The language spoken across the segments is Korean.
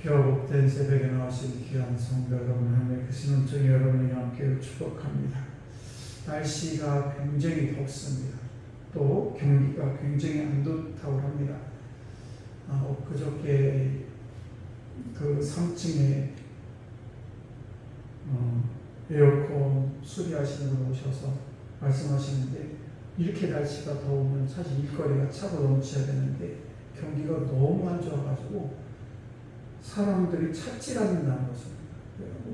기업된 새벽에 나오신 귀한 성도 여러분, 하나님의 그 신원증 여러분에게 함께 축복합니다. 날씨가 굉장히 덥습니다. 또 경기가 굉장히 안 좋다고 합니다. 그저께 그 3층에 에어컨 수리하시는 분 오셔서 말씀하시는데, 이렇게 날씨가 더우면 사실 일거리가 차고 넘쳐야 되는데 경기가 너무 안 좋아가지고 사람들이 찾질 않는다는 것입니다.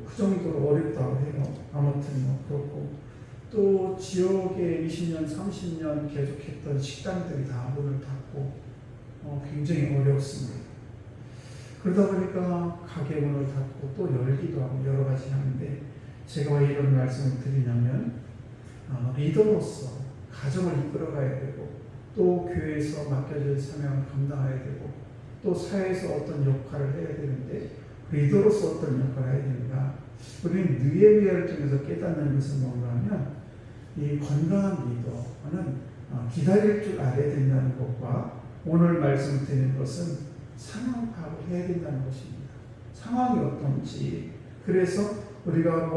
그 정도로 어렵다고 해요. 아무튼 그렇고, 또 지역에 20년, 30년 계속했던 식당들이 다 문을 닫고 굉장히 어렵습니다. 그러다 보니까 가게 문을 닫고 또 열기도 하고 여러 가지 하는데, 제가 왜 이런 말씀을 드리냐면, 리더로서 가정을 이끌어가야 되고, 또 교회에서 맡겨질 사명을 감당해야 되고, 또 사회에서 어떤 역할을 해야 되는데, 리더로서 어떤 역할을 해야 됩니다. 우리는 느헤미야를 통해서 깨닫는 것은 뭔가 하면, 이 건강한 리더는 기다릴 줄 알아야 된다는 것과, 오늘 말씀드리는 것은 상황 파악을 해야 된다는 것입니다. 상황이 어떤지. 그래서 우리가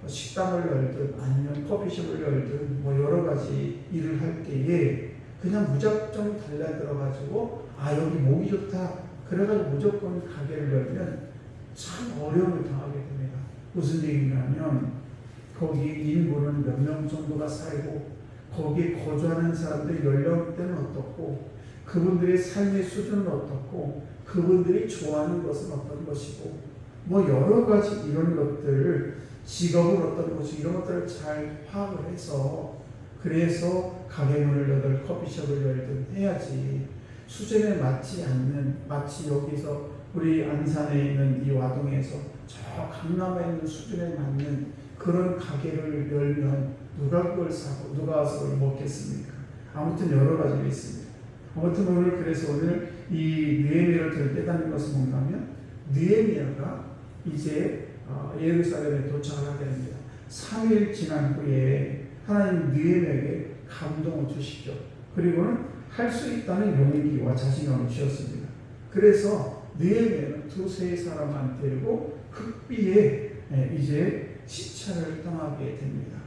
식당을 열든 아니면 커피숍을 열든 여러 가지 일을 할 때에 그냥 무작정 달려들어가지고 여기 목이 좋다 그래가지고 무조건 가게를 열면 참 어려움을 당하게 됩니다. 무슨 얘기냐면, 거기 인구는 몇 명 정도가 살고 거기에 거주하는 사람들의 연령대는 어떻고, 그분들의 삶의 수준은 어떻고, 그분들이 좋아하는 것은 어떤 것이고, 여러 가지 이런 것들을, 직업은 어떤 것이, 이런 것들을 잘 파악을 해서, 그래서 가게 문을 열든 커피숍을 열든 해야지, 수준에 맞지 않는, 마치 여기서 우리 안산에 있는 이 와동에서 저 강남에 있는 수준에 맞는 그런 가게를 열면 누가 그걸 사고 누가 와서 그걸 먹겠습니까? 아무튼 여러 가지가 있습니다. 아무튼 오늘 이 느헤미야를 들 깨닫는 것은 뭔가 하면, 느헤미야가 이제 예루살렘에 도착을 하게 됩니다. 3일 지난 후에 하나님 느헤미야에게 감동을 주시죠. 그리고는 할 수 있다는 용기와 자신감을 주셨습니다. 그래서 느헤미야는 두세 사람만 데리고 흑비에 이제 시차를 떠나게 됩니다.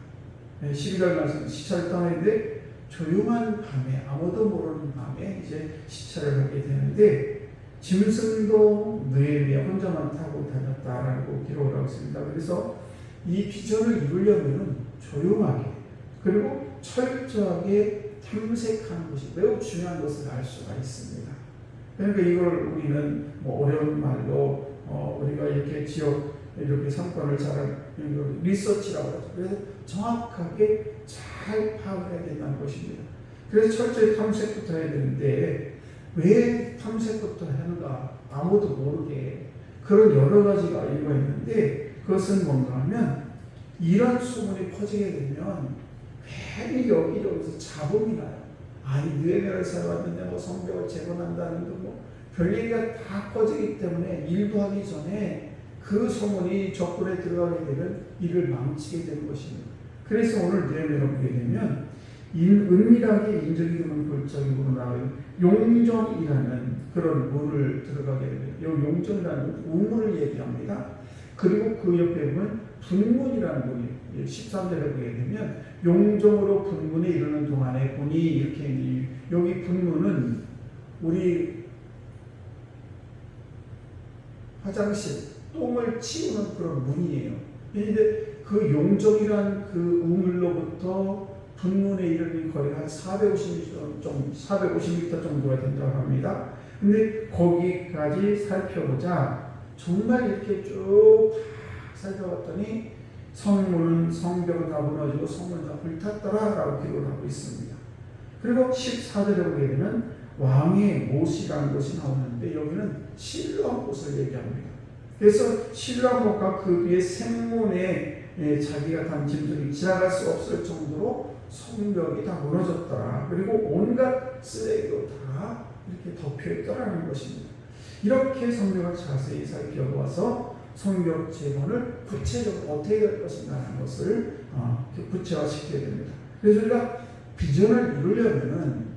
12절 말씀, 시차를 떠나는데 조용한 밤에, 아무도 모르는 밤에 이제 시차를 하게 되는데, 짐승도 느헤미야 혼자만 타고 다녔다라고 기록을 하고 있습니다. 그래서 이 비전을 이루려면 조용하게, 그리고 철저하게 탐색하는 것이 매우 중요한 것을 알 수가 있습니다. 그러니까 이걸 우리는 어려운 말로 우리가 이렇게 지역 이렇게 상권을 잘 리서치라고 하죠. 그래서 정확하게 잘 파악을 해야 된다는 것입니다. 그래서 철저히 탐색부터 해야 되는데, 왜 탐색부터 하는가? 아무도 모르게 그런 여러 가지가 이유가 있는데, 그것은 뭔가 하면, 이런 소문이 퍼지게 되면 괜히 여기저기서 잡음이 나요. 느헤미야를 세웠는데 성벽을 재건한다는 등 별 얘기가 다 퍼지기 때문에 일도 하기 전에 그 소문이 적군에 들어가게 되면 이를 망치게 되는 것입니다. 그래서 오늘 느헤미야를 보게 되면, 은밀하게 인적이 드문 골짜기로 나올 용정이라는 그런 문을 들어가게 됩니다. 이 용정이라는 우물을 얘기합니다. 그리고 그 옆에 보면 분문이라는 문이 13절에 보게 되면, 용정으로 분문에 이르는 동안에 문이 이렇게, 여기 분문은 우리 화장실, 똥을 치우는 그런 문이에요. 그런데 그 용정이란 그 우물로부터 분문에 이르는 거리가 한 450m 정도가 된다고 합니다. 근데 거기까지 살펴보자 정말 이렇게 쭉 살펴봤더니 성문은, 성벽은 다 무너지고 성문은 다 불탔더라라고 기록을 하고 있습니다. 그리고 14절에 보게 되면 왕의 못이라는 것이 나오는데, 여기는 실로암 못을 얘기합니다. 그래서 실로암 못과 그 뒤에 생문에 자기가 단 짐승이 지나갈 수 없을 정도로 성벽이 다 무너졌더라. 그리고 온갖 쓰레기도 다 이렇게 덮여있더라는 것입니다. 이렇게 성벽을 자세히 살펴보아서 성벽 재건을 구체적으로 어떻게 될 것인가 하는 것을 구체화시켜야 됩니다. 그래서 우리가 비전을 이루려면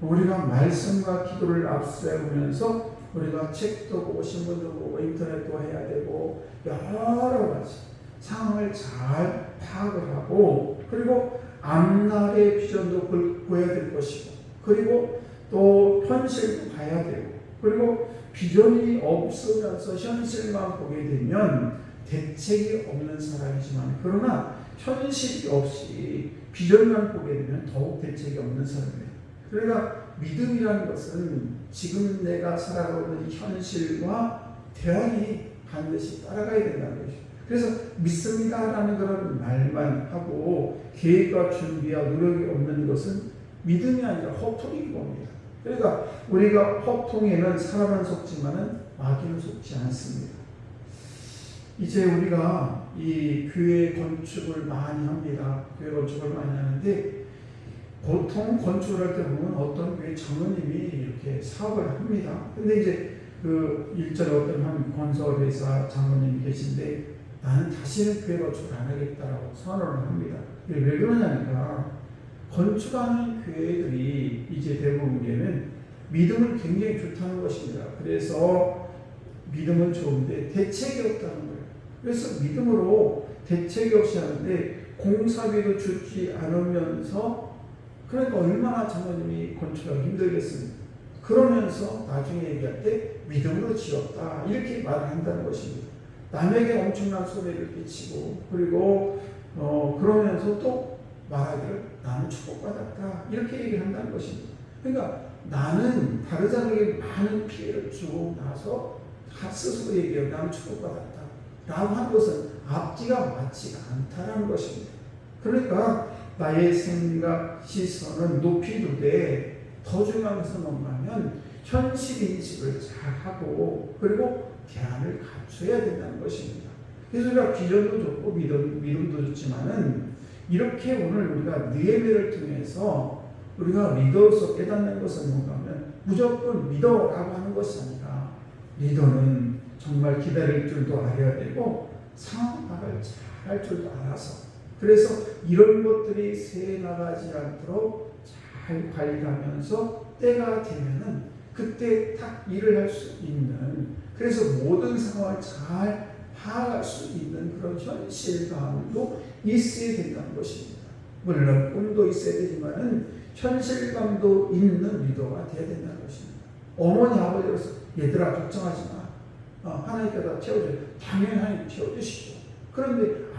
우리가 말씀과 기도를 앞세우면서 우리가 책도 보고 신문도 보고 인터넷도 해야 되고 여러 가지 상황을 잘 파악을 하고 그리고 앞날의 비전도 보여야 될 것이고 그리고 또 현실도 봐야 되고 그리고 비전이 없으면서 현실만 보게 되면 대책이 없는 사람이지만 그러나 현실이 없이 비전만 보게 되면 더욱 대책이 없는 사람이에요. 그러니까 믿음이라는 것은 지금 내가 살아가고 있는 현실과 대안이 반드시 따라가야 된다는 것이죠. 그래서 믿습니다라는 그런 말만 하고 계획과 준비와 노력이 없는 것은 믿음이 아니라 허풍인 겁니다. 그러니까 우리가 허풍에는 사람은 속지만은 마귀는 속지 않습니다. 이제 우리가 이 교회 건축을 많이 합니다. 교회 건축을 많이 하는데 보통 건축을 할 때 보면 어떤 교회 장로님이 이렇게 사업을 합니다. 근데 이제 그 일전에 어떤 한 건설회사 장로님이 계신데 나는 다시는 교회 건축을 안 하겠다라고 선언을 합니다. 왜 그러냐니까 건축하는 교회들이 이제 대부분에는 믿음은 굉장히 좋다는 것입니다. 그래서 믿음은 좋은데 대책이 없다는 거예요. 그래서 믿음으로 대책이 없이 하는데 공사비도 주지 않으면서 그러니까 얼마나 장로님이 건축하기 힘들겠습니까? 그러면서 나중에 얘기할 때 믿음으로 지었다 이렇게 말을 한다는 것입니다. 남에게 엄청난 손해를 끼치고 그리고 그러면서 또 말하기를 나는 축복받았다 이렇게 얘기를 한다는 것입니다. 그러니까 나는 다른 사람에게 많은 피해를 주고 나서 스스로 얘기해요. 나는 축복받았다 라고 하는 것은 앞뒤가 맞지가 않다는 것입니다. 그러니까 나의 생각, 시선은 높이 두되 더 중요한 것은 뭐냐면 현실 인식을 잘하고 그리고 대안을 갖춰야 된다는 것입니다. 그래서 우리가 비전도 좋고 믿음도 좋지만은 이렇게 오늘 우리가 느헤미야를 통해서 우리가 리더로서 깨닫는 것은 뭔가 하면 무조건 믿어라고 하는 것이 아니라 리더는 정말 기다릴 줄도 알아야 되고 상황 파악을 잘 할 줄도 알아서 그래서 이런 것들이 새 나가지 않도록 잘 관리하면서 때가 되면은 그때 딱 일을 할 수 있는 그래서 모든 상황을 잘 파악할 수 있는 그런 현실감도 있어야 된다는 것입니다. 물론 꿈도 있어야 되지만은 현실감도 있는 리더가 되어야 된다는 것입니다. 어머니 아버지로서 얘들아 걱정하지 마. 하나님께서 채워줘요. 당연히 하나님 채워주시죠. 그런데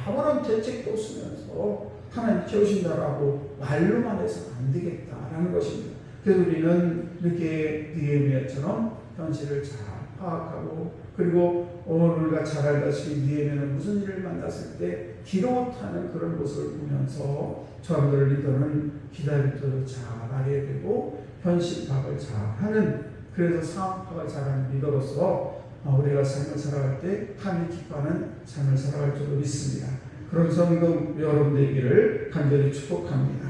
아무런 대책도 없으면서 하나님 채우신다라고 말로만 해서는 안 되겠다라는 것입니다. 그래서 우리는 이렇게 느헤미야처럼 현실을 잘 파악하고 그리고 우리가 잘 알다시피 느헤미야는 무슨 일을 만났을 때 기도하는 그런 모습을 보면서 저들 리더는 기다릴 줄도 잘 알아야 되고 현실 파악을 잘 하는 그래서 상황 파악을 잘하는 리더로서 우리가 삶을 살아갈 때 하나님 기뻐하는 삶을 살아갈 줄로 믿습니다. 그런 성도 여러분 되기를 간절히 축복합니다.